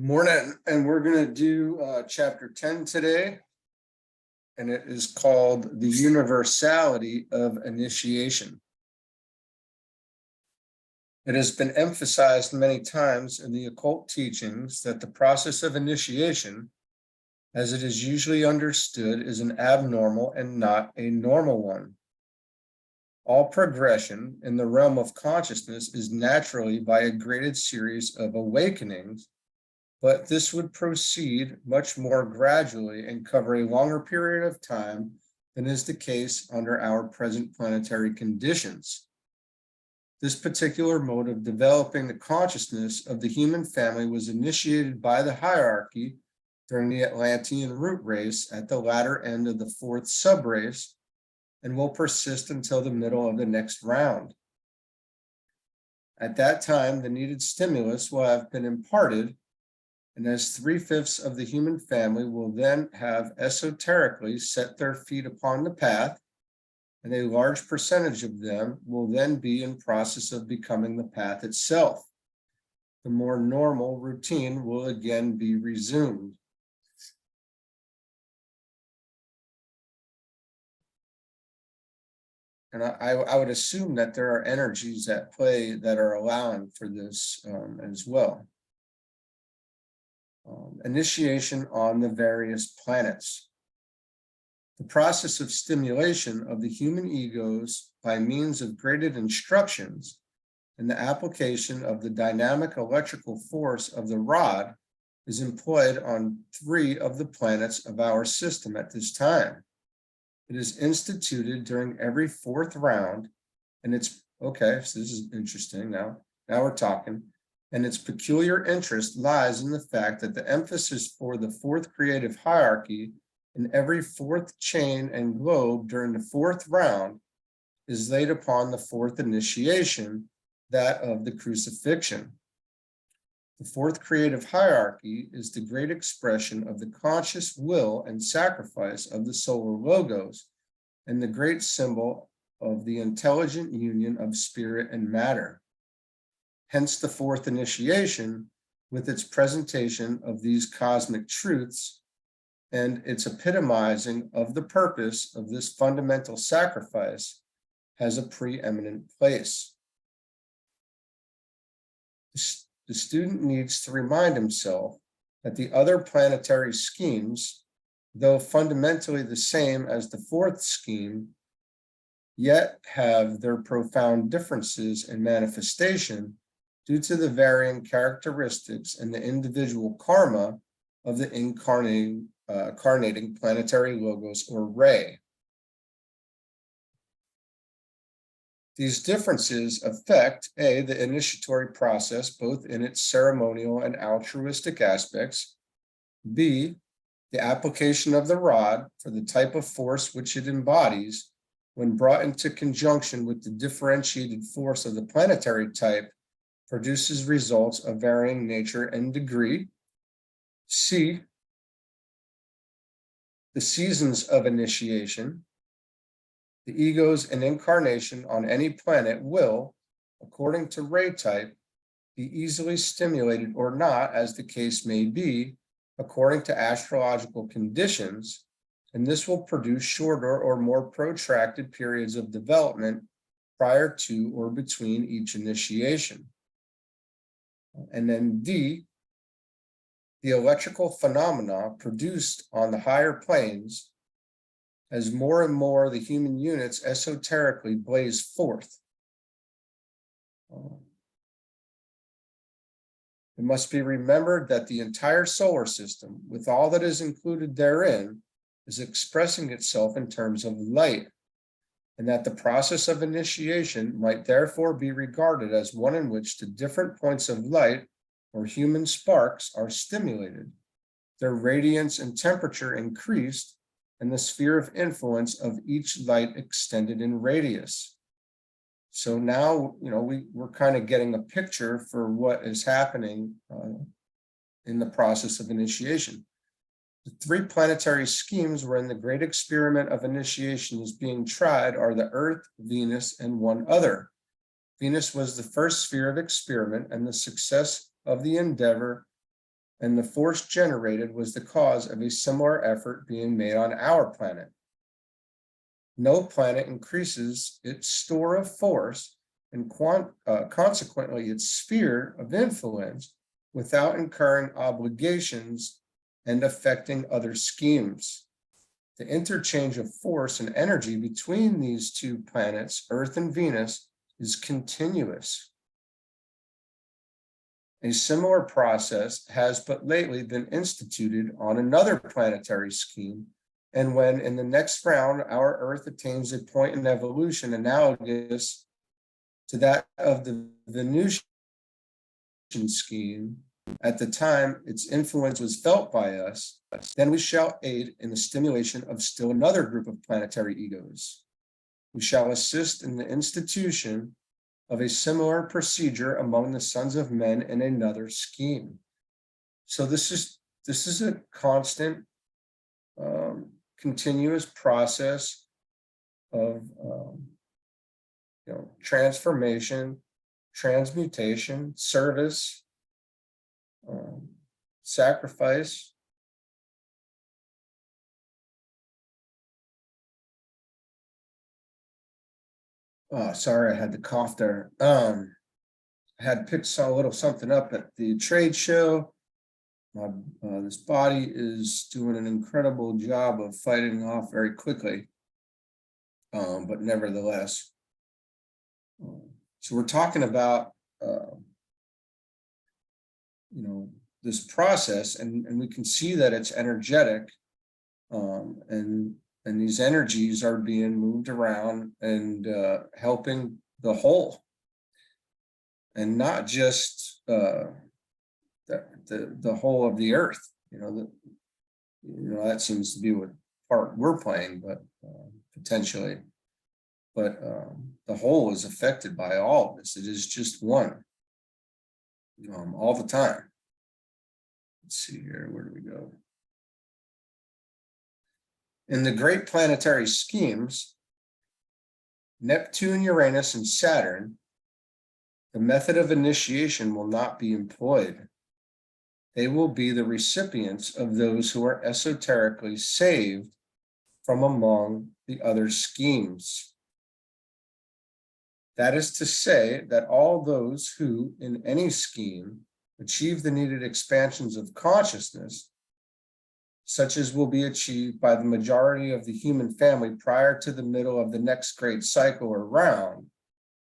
Morning, and we're going to do chapter 10 today, and it is called The Universality of Initiation. It has been emphasized many times in the occult teachings that the process of initiation, as it is usually understood, is an abnormal and not a normal one. All progression in the realm of consciousness is naturally by a graded series of awakenings, but this would proceed much more gradually and cover a longer period of time than is the case under our present planetary conditions. This particular mode of developing the consciousness of the human family was initiated by the hierarchy during the Atlantean root race at the latter end of the fourth subrace and will persist until the middle of the next round. At that time, the needed stimulus will have been imparted, and as 3/5 of the human family will then have esoterically set their feet upon the path, and a large percentage of them will then be in process of becoming the path itself. The more normal routine will again be resumed. And I would assume that there are energies at play that are allowing for this as well. Initiation on the various planets. The process of stimulation of the human egos by means of graded instructions and the application of the dynamic electrical force of the rod is employed on 3 of the planets of our system at this time. It is instituted during every 4th round, and it's okay. So this is interesting. Now we're talking. And its peculiar interest lies in the fact that the emphasis for the 4th creative hierarchy in every 4th chain and globe during the 4th round is laid upon the 4th initiation, that of the crucifixion. The 4th creative hierarchy is the great expression of the conscious will and sacrifice of the solar logos and the great symbol of the intelligent union of spirit and matter. Hence the 4th initiation, with its presentation of these cosmic truths and its epitomizing of the purpose of this fundamental sacrifice, has a preeminent place. The student needs to remind himself that the other planetary schemes, though fundamentally the same as the 4th scheme, yet have their profound differences in manifestation due to the varying characteristics and the individual karma of the incarnating planetary logos or ray. These differences affect the initiatory process, both in its ceremonial and altruistic aspects, B, the application of the rod for the type of force which it embodies when brought into conjunction with the differentiated force of the planetary type produces results of varying nature and degree. C, the seasons of initiation. The egos and incarnation on any planet will, according to ray type, be easily stimulated or not, as the case may be, according to astrological conditions, and this will produce shorter or more protracted periods of development prior to or between each initiation. And then D, the electrical phenomena produced on the higher planes as more and more the human units esoterically blaze forth. It must be remembered that the entire solar system, with all that is included therein, is expressing itself in terms of light, and that the process of initiation might therefore be regarded as one in which the different points of light or human sparks are stimulated, their radiance and temperature increased, and the sphere of influence of each light extended in radius. So now, we're kind of getting a picture for what is happening in the process of initiation. The 3 planetary schemes wherein the great experiment of initiation is being tried are the Earth, Venus, and one other. Venus was the first sphere of experiment, and the success of the endeavor and the force generated was the cause of a similar effort being made on our planet. No planet increases its store of force and consequently its sphere of influence without incurring obligations and affecting other schemes. The interchange of force and energy between these two planets, Earth and Venus, is continuous. A similar process has but lately been instituted on another planetary scheme, and when in the next round our Earth attains a point in evolution analogous to that of the Venusian scheme, at the time its influence was felt by us, then we shall aid in the stimulation of still another group of planetary egos. We shall assist in the institution of a similar procedure among the sons of men in another scheme. So this is a constant, continuous process of transformation, transmutation, service, sacrifice. Oh, sorry, I had to cough there. I had picked a little something up at the trade show. This body is doing an incredible job of fighting off very quickly, but nevertheless. So we're talking about, this process, and we can see that it's energetic, and these energies are being moved around and helping the whole, and not just the whole of the earth. That seems to be what part we're playing, but potentially, but the whole is affected by all of this. It is just one, all the time. Let's see here, where do we go? In the great planetary schemes, Neptune, Uranus, and Saturn, the method of initiation will not be employed. They will be the recipients of those who are esoterically saved from among the other schemes. That is to say that all those who, in any scheme, achieve the needed expansions of consciousness, such as will be achieved by the majority of the human family prior to the middle of the next great cycle or round,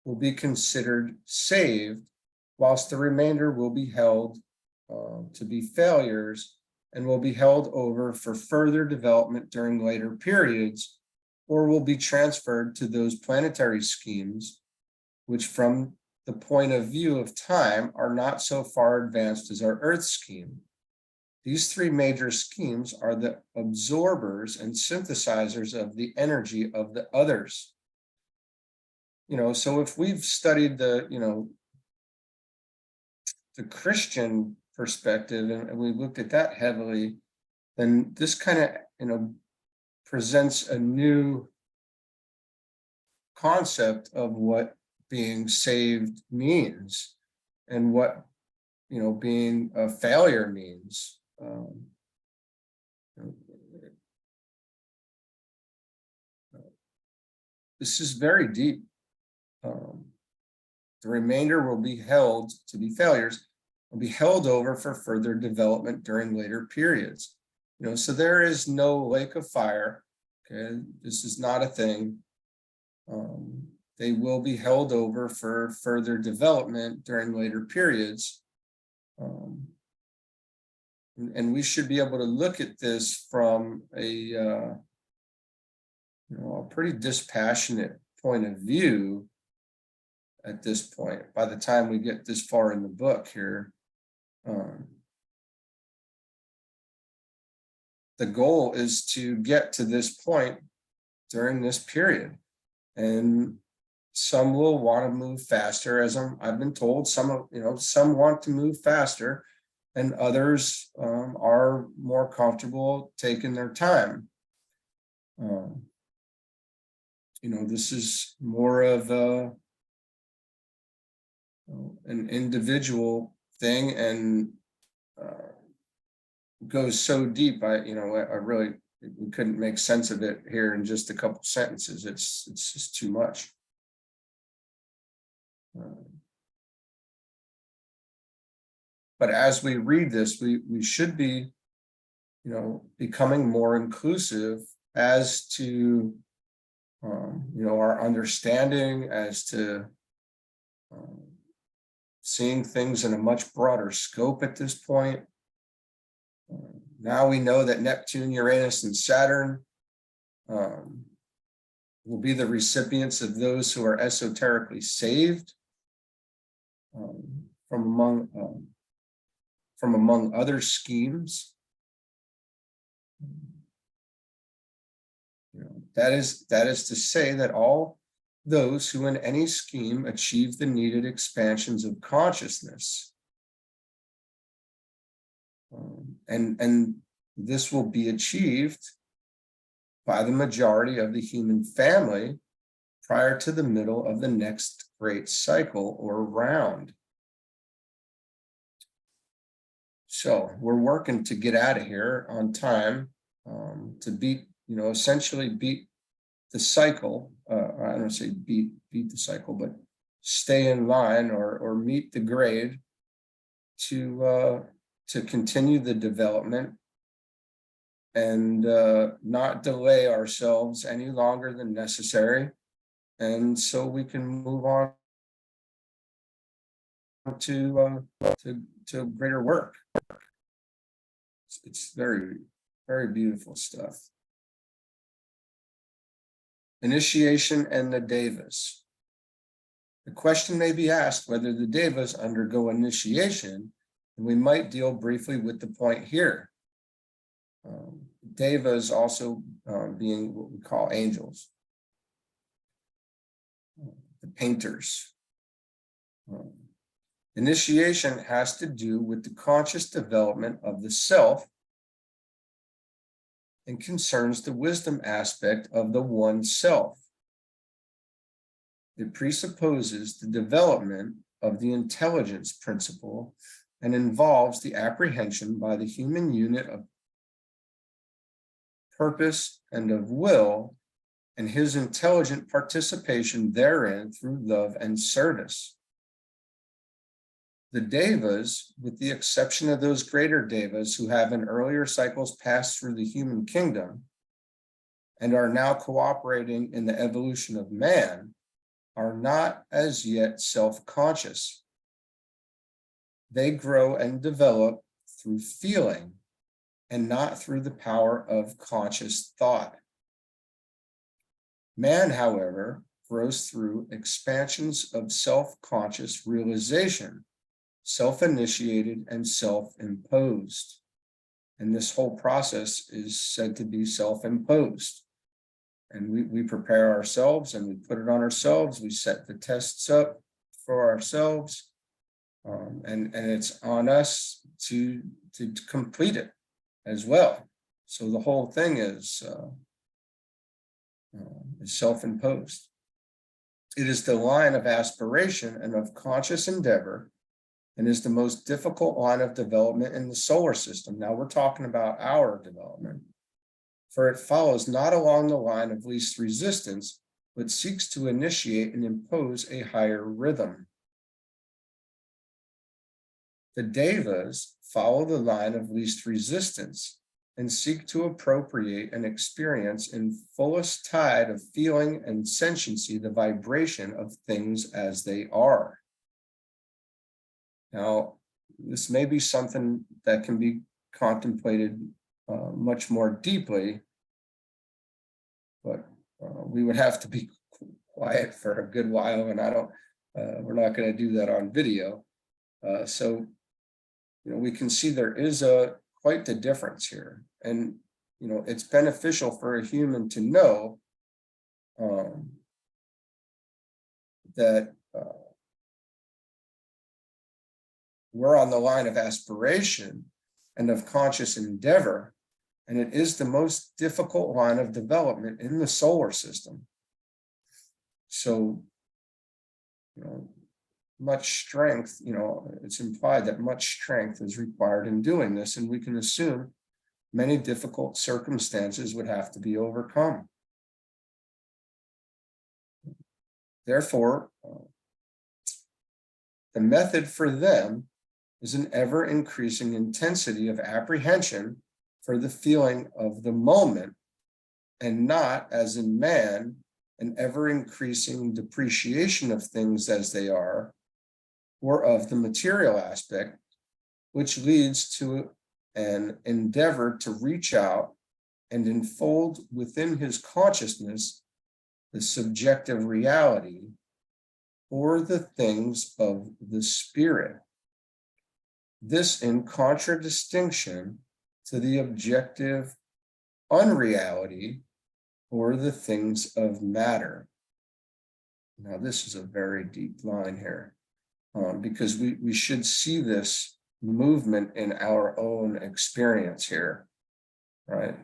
will be considered saved, whilst the remainder will be held to be failures and will be held over for further development during later periods, or will be transferred to those planetary schemes, which from the point of view of time are not so far advanced as our Earth scheme. These three major schemes are the absorbers and synthesizers of the energy of the others. So if we've studied the Christian perspective and we looked at that heavily, then this kind of, presents a new concept of what being saved means and what, being a failure means. This is very deep. The remainder will be held to be failures, will be held over for further development during later periods. So there is no lake of fire. Okay, this is not a thing. They will be held over for further development during later periods. And we should be able to look at this from a pretty dispassionate point of view at this point, by the time we get this far in the book here. The goal is to get to this point during this period, and some will want to move faster, as I've been told. Some want to move faster, and others are more comfortable taking their time. This is more of an individual thing, and goes so deep. I really, we couldn't make sense of it here in just a couple sentences. It's just too much. But as we read this, we should be, becoming more inclusive as to, our understanding, as to seeing things in a much broader scope at this point. Now we know that Neptune, Uranus, and Saturn will be the recipients of those who are esoterically saved from among other schemes. That is to say that all those who in any scheme achieve the needed expansions of consciousness, and this will be achieved by the majority of the human family prior to the middle of the next great cycle or round. So we're working to get out of here on time, to beat, essentially beat the cycle. I don't say beat the cycle, but stay in line or meet the grade to continue the development and not delay ourselves any longer than necessary, and so we can move on to greater work. It's very, very beautiful stuff. Initiation and the Devas. The question may be asked whether the Devas undergo initiation, and we might deal briefly with the point here. Devas also being what we call angels, the painters. Initiation has to do with the conscious development of the self and concerns the wisdom aspect of the one self. It presupposes the development of the intelligence principle and involves the apprehension by the human unit of purpose and of will, and his intelligent participation therein through love and service. The Devas, with the exception of those greater Devas who have in earlier cycles passed through the human kingdom and are now cooperating in the evolution of man, are not as yet self-conscious. They grow and develop through feeling and not through the power of conscious thought. Man, however, grows through expansions of self-conscious realization, self-initiated and self-imposed. And this whole process is said to be self-imposed. And we prepare ourselves and we put it on ourselves. We set the tests up for ourselves. And it's on us to complete it as well. So the whole thing is self-imposed. It is the line of aspiration and of conscious endeavor, and is the most difficult line of development in the solar system. Now we're talking about our development, for it follows not along the line of least resistance, but seeks to initiate and impose a higher rhythm. The Devas follow the line of least resistance and seek to appropriate and experience in fullest tide of feeling and sentiency the vibration of things as they are. Now, this may be something that can be contemplated much more deeply, but we would have to be quiet for a good while, and we're not going to do that on video. So, we can see there is quite the difference here, and it's beneficial for a human to know that we're on the line of aspiration and of conscious endeavor, and it is the most difficult line of development in the solar system. So, much strength, it's implied that much strength is required in doing this, and we can assume many difficult circumstances would have to be overcome. Therefore, the method for them is an ever-increasing intensity of apprehension for the feeling of the moment, and not, as in man, an ever-increasing depreciation of things as they are, or of the material aspect, which leads to an endeavor to reach out and enfold within his consciousness the subjective reality or the things of the spirit. This in contradistinction to the objective unreality or the things of matter. Now, this is a very deep line here, because we should see this movement in our own experience here, right?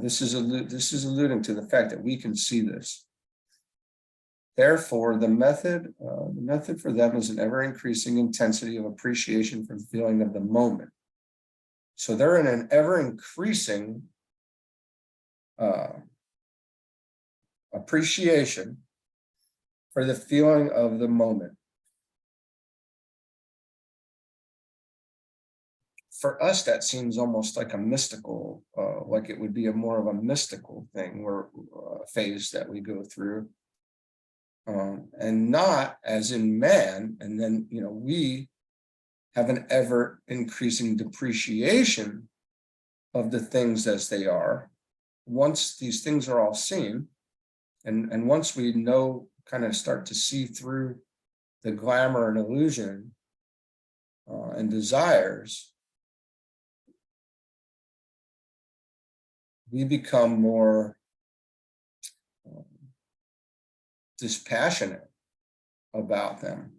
This is alluding to the fact that we can see this. Therefore, the method for them is an ever-increasing intensity of appreciation for the feeling of the moment. So they're in an ever-increasing appreciation for the feeling of the moment. For us, that seems almost like a mystical, like it would be more of a mystical thing, or phase that we go through. And not as in man, and then we have an ever increasing depreciation of the things as they are. Once these things are all seen, and once we kind of start to see through the glamour and illusion and desires, we become more dispassionate about them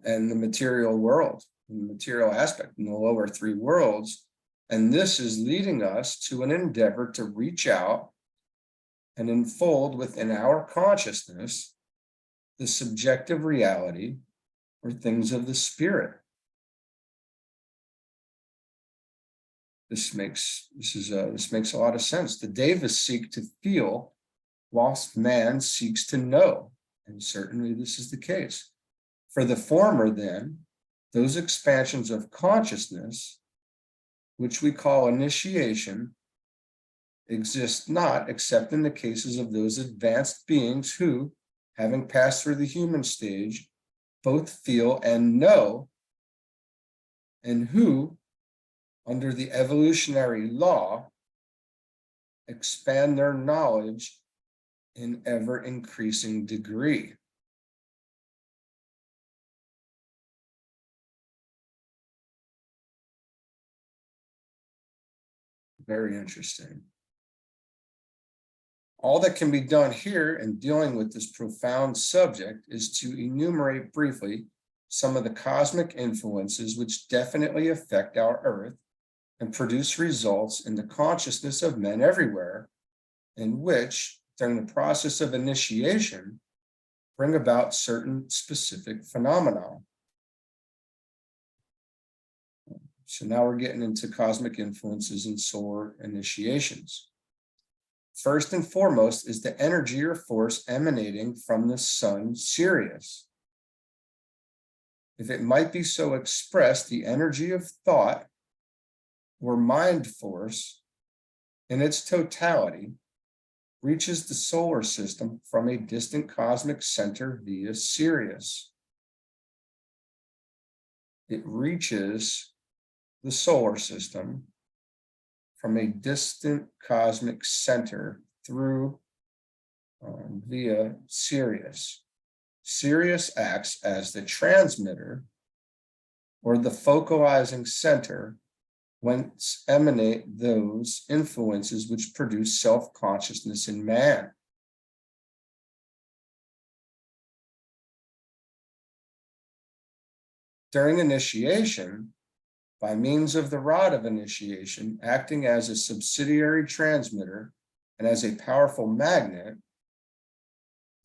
and the material world, and the material aspect in the lower three worlds. And this is leading us to an endeavor to reach out and enfold within our consciousness the subjective reality or things of the spirit. This makes a lot of sense. The devas seek to feel, whilst man seeks to know, and certainly this is the case. For the former, then, those expansions of consciousness, which we call initiation, exist not except in the cases of those advanced beings who, having passed through the human stage, both feel and know, and who, under the evolutionary law, expand their knowledge in ever-increasing degree. Very interesting. All that can be done here in dealing with this profound subject is to enumerate briefly some of the cosmic influences which definitely affect our Earth and produce results in the consciousness of men everywhere, in which, during the process of initiation, bring about certain specific phenomena. So now we're getting into cosmic influences and solar initiations. First and foremost is the energy or force emanating from the sun Sirius. If it might be so expressed, the energy of thought or mind force in its totality reaches the solar system from a distant cosmic center via Sirius. It reaches the solar system from a distant cosmic center through via Sirius. Sirius acts as the transmitter or the focalizing center whence emanate those influences which produce self-consciousness in man. During initiation, by means of the rod of initiation, acting as a subsidiary transmitter and as a powerful magnet,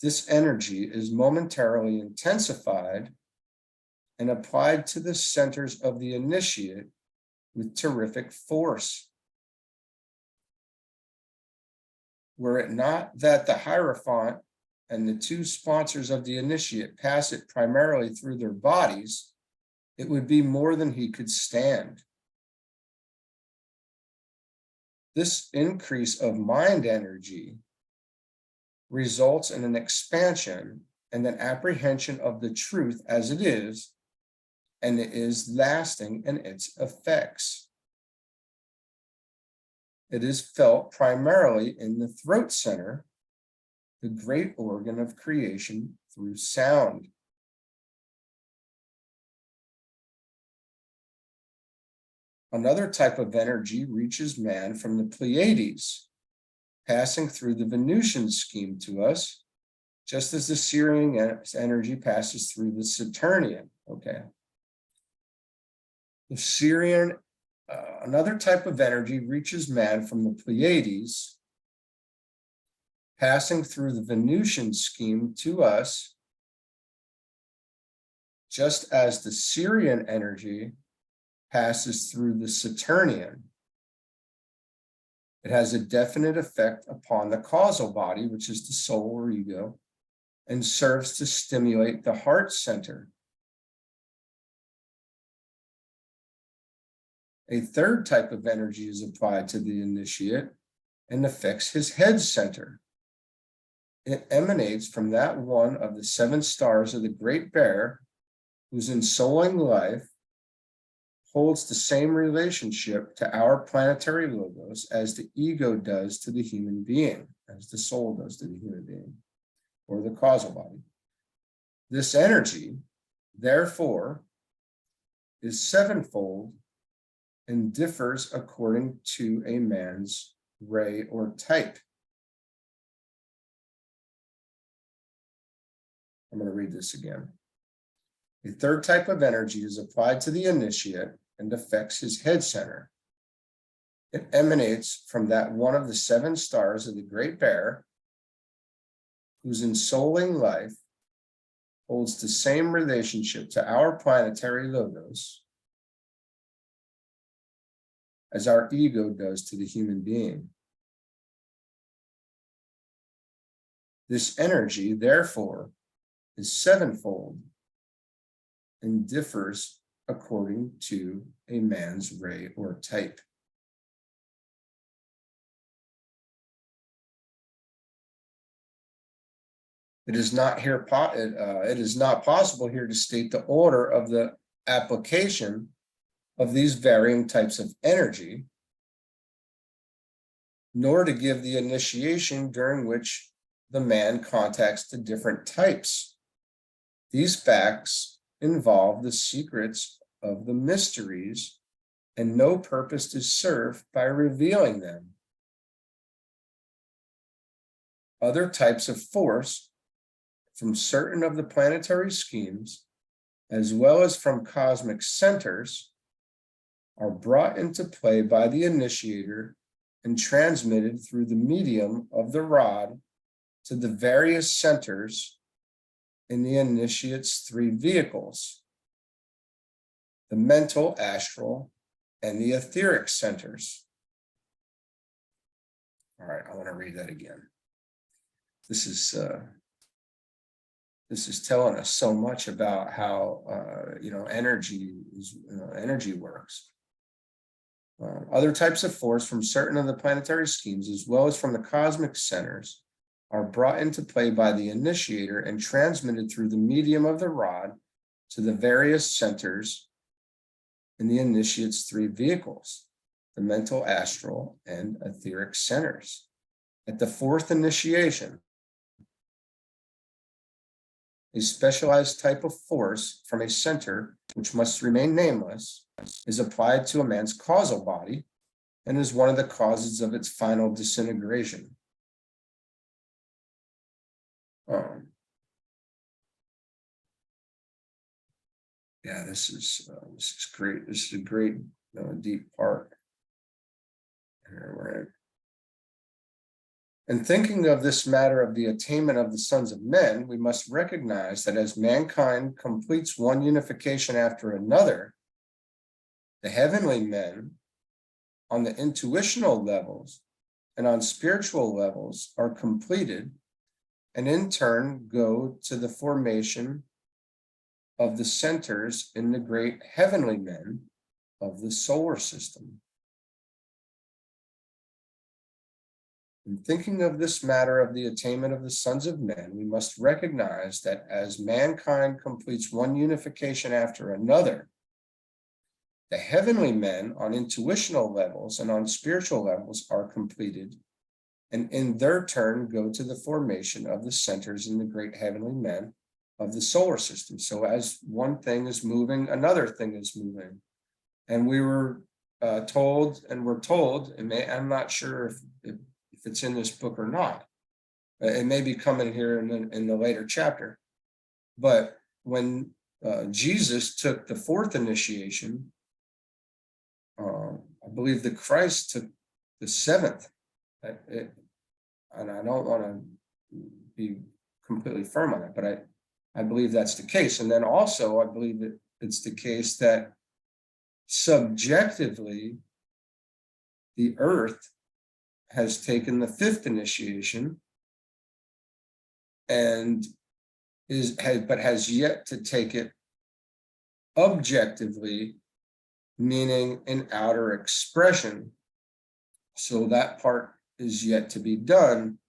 This energy is momentarily intensified and applied to the centers of the initiate with terrific force. Were it not that the Hierophant and the two sponsors of the initiate pass it primarily through their bodies, it would be more than he could stand. This increase of mind energy results in an expansion and an apprehension of the truth as it is, and it is lasting in its effects. It is felt primarily in the throat center, the great organ of creation through sound. Another type of energy reaches man from the Pleiades, passing through the Venusian scheme to us, just as the Sirian energy passes through the Saturnian. Okay. The Sirian, another type of energy reaches man from the Pleiades, passing through the Venusian scheme to us, just as the Sirian energy passes through the Saturnian. It has a definite effect upon the causal body, which is the soul or ego, and serves to stimulate the heart center. A third type of energy is applied to the initiate and affects his head center. It emanates from that one of the 7 stars of the Great Bear, whose ensouling life holds the same relationship to our planetary logos as the ego does to the human being, as the soul does to the human being, or the causal body. This energy, therefore, is sevenfold and differs according to a man's ray or type. I'm going to read this again. A third type of energy is applied to the initiate and affects his head center. It emanates from that one of the 7 stars of the Great Bear, whose ensouling life holds the same relationship to our planetary logos as our ego does to the human being. This energy, therefore, is sevenfold and differs according to a man's ray or type. It is not possible here to state the order of the application of these varying types of energy, nor to give the initiation during which the man contacts the different types. These facts involve the secrets of the mysteries, and no purpose is served by revealing them. Other types of force from certain of the planetary schemes, as well as from cosmic centers, are brought into play by the initiator and transmitted through the medium of the rod to the various centers in the initiate's 3 vehicles: the mental, astral, and the etheric centers. All right, I want to read that again. This is telling us so much about how energy works. Other types of force from certain of the planetary schemes, as well as from the cosmic centers, are brought into play by the initiator and transmitted through the medium of the rod to the various centers in the initiate's 3 vehicles: the mental, astral, and etheric centers. At the 4th initiation, a specialized type of force from a center, which must remain nameless, is applied to a man's causal body and is one of the causes of its final disintegration. Yeah, this is great. This is a great deep part. Here In thinking of this matter of the attainment of the sons of men, we must recognize that as mankind completes one unification after another, the heavenly men on the intuitional levels and on spiritual levels are completed, and in turn go to the formation of the centers in the great heavenly men of the solar system. In thinking of this matter of the attainment of the sons of men, we must recognize that as mankind completes one unification after another, the heavenly men on intuitional levels and on spiritual levels are completed, and in their turn go to the formation of the centers in the great heavenly men of the solar system. So as one thing is moving, another thing is moving. And we were told, and we're told, and I'm not sure if it's in this book or not. It may be coming here in the later chapter. But when Jesus took the fourth initiation, I believe that Christ took the seventh. And I don't want to be completely firm on it, but I believe that's the case. And then also, I believe that it's the case that subjectively, the earth has taken the fifth initiation and has yet to take it objectively, meaning in outer expression. So that part is yet to be done,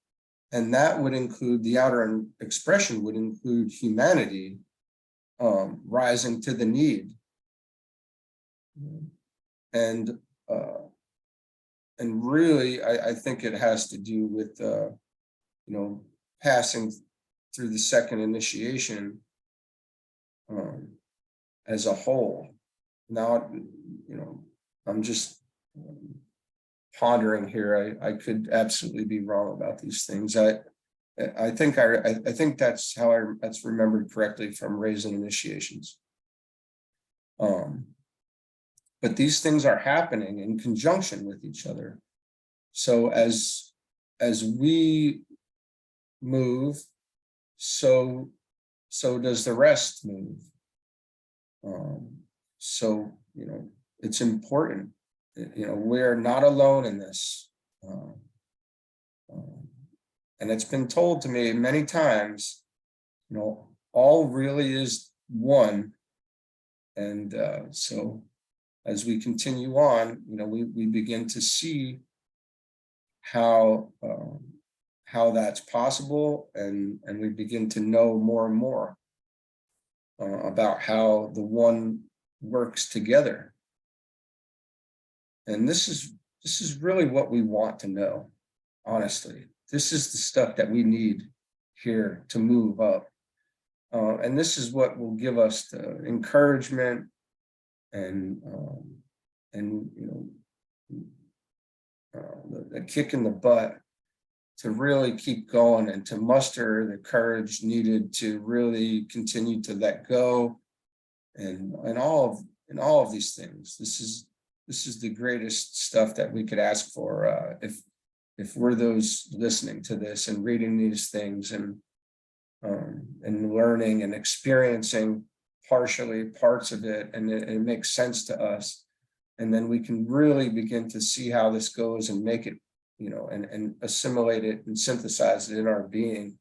and that would include, the outer expression would include humanity rising to the need, and really, I think it has to do with passing through the second initiation as a whole. Now, I'm just pondering here. I could absolutely be wrong about these things. I think that's how that's remembered correctly from raising initiations. But these things are happening in conjunction with each other. So as we move, so does the rest move. So it's important. We're not alone in this. And it's been told to me many times, all really is one. And so as we continue on, we begin to see how that's possible, and we begin to know more and more about how the one works together. And this is really what we want to know, honestly. This is the stuff that we need here to move up. And this is what will give us the encouragement and the kick in the butt to really keep going and to muster the courage needed to really continue to let go and all of these things. This is the greatest stuff that we could ask for if we're those listening to this and reading these things and learning and experiencing partially parts of it, and it makes sense to us. And then we can really begin to see how this goes and make it, and assimilate it and synthesize it in our being.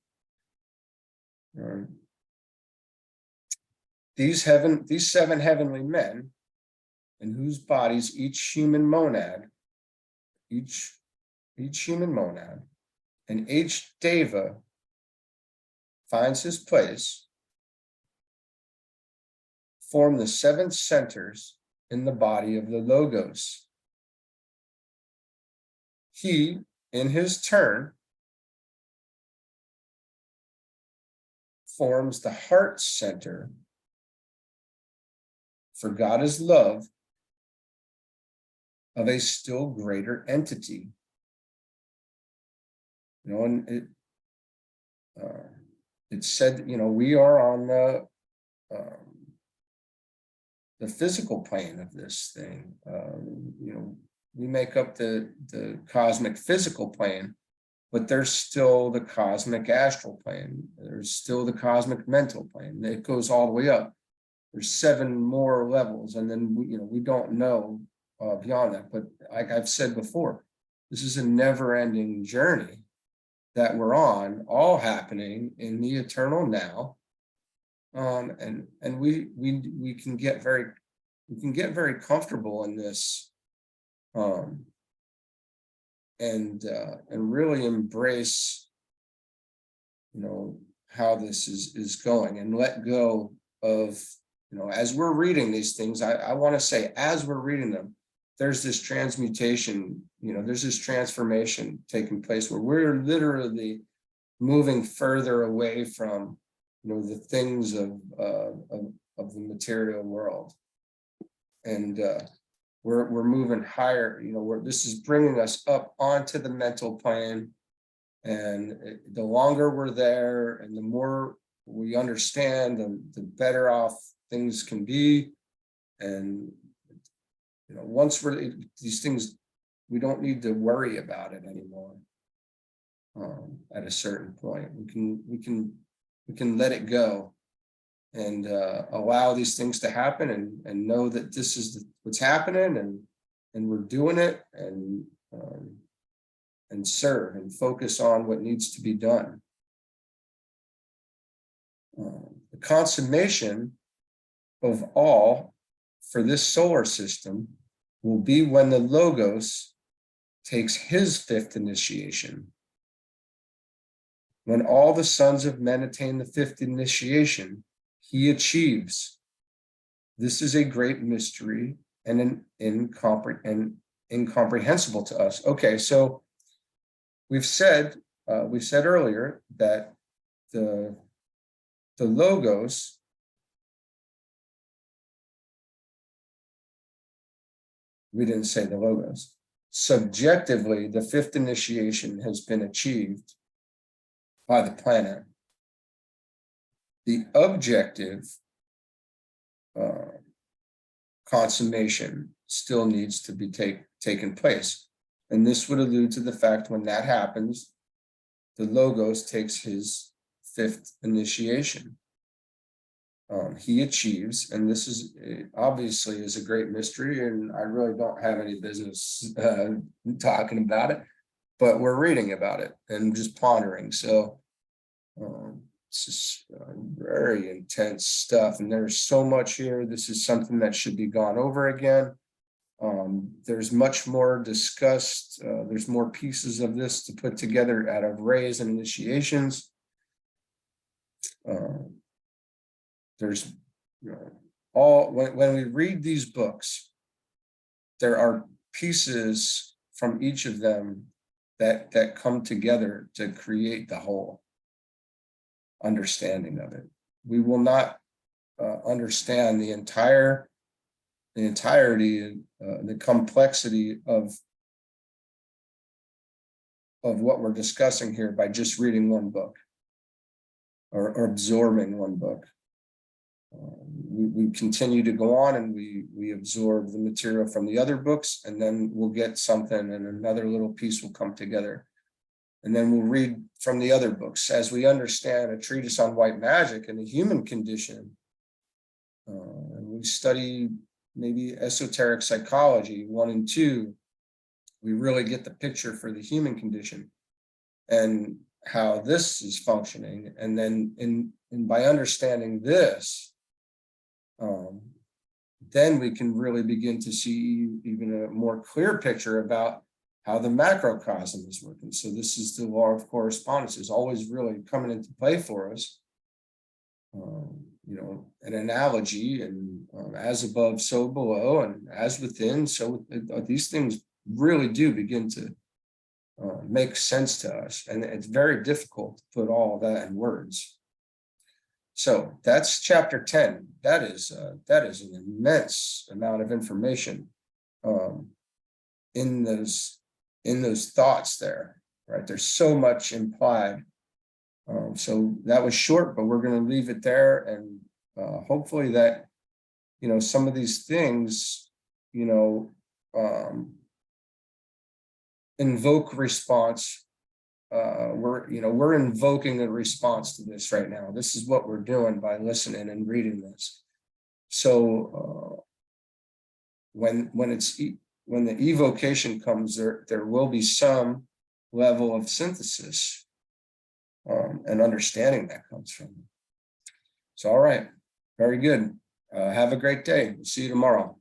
These seven heavenly men, in whose bodies each human monad, and each deva finds his place, form the seven centers in the body of the Logos. He, in his turn, forms the heart center, for God is love, of a still greater entity. And it said, we are on the physical plane of this thing. We make up the cosmic physical plane, but there's still the cosmic astral plane. There's still the cosmic mental plane. It goes all the way up. There's 7 more levels, and then we don't know beyond that. But like I've said before, this is a never-ending journey that we're on, all happening in the eternal now. And we can get very comfortable in this, and really embrace, how this is going, and let go of, as we're reading these things. I want to say, as we're reading them, there's this transmutation, there's this transformation taking place where we're literally moving further away from, the things of the material world, and we're moving higher. This is bringing us up onto the mental plane, and the longer we're there, and the more we understand, the better off things can be. And once we're these things, we don't need to worry about it anymore. At a certain point, we can let it go, and allow these things to happen, and know that this is what's happening, and we're doing it, and serve and focus on what needs to be done. The consummation of all for this solar system will be when the Logos takes his 5th initiation. When all the sons of men attain the 5th initiation, he achieves. This is a great mystery and incomprehensible to us. Okay, so we said earlier that the Logos, we didn't say the Logos. Subjectively, the 5th initiation has been achieved by the planet. The objective consummation still needs to be taken place. And this would allude to the fact, when that happens, the Logos takes his 5th initiation. He achieves, and this is obviously is a great mystery, and I really don't have any business talking about it, but we're reading about it and just pondering. So it's just very intense stuff, and there's so much here. This is something that should be gone over again. There's much more discussed. There's more pieces of this to put together out of rays and initiations. There's when we read these books, there are pieces from each of them that come together to create the whole understanding of it. We will not understand the entirety, the complexity of what we're discussing here by just reading one book or absorbing one book. We continue to go on, and we absorb the material from the other books, and then we'll get something, and another little piece will come together. And then we'll read from the other books as we understand a treatise on white magic and the human condition. And we study maybe esoteric psychology 1 and 2. We really get the picture for the human condition and how this is functioning. And then by understanding this, then we can really begin to see even a more clear picture about how the macrocosm is working. So this is the law of correspondence is always really coming into play for us. An analogy, and as above, so below, and as within, so these things really do begin to make sense to us. And it's very difficult to put all of that in words. So that's chapter 10. That is an immense amount of information in those thoughts there, right? There's so much implied. So that was short, but we're going to leave it there, and hopefully that some of these things invoke response we're invoking a response to this right now. This is what we're doing by listening and reading this. So when the evocation comes, there will be some level of synthesis and understanding that comes from it. So, all right, very good. Have a great day. We'll see you tomorrow.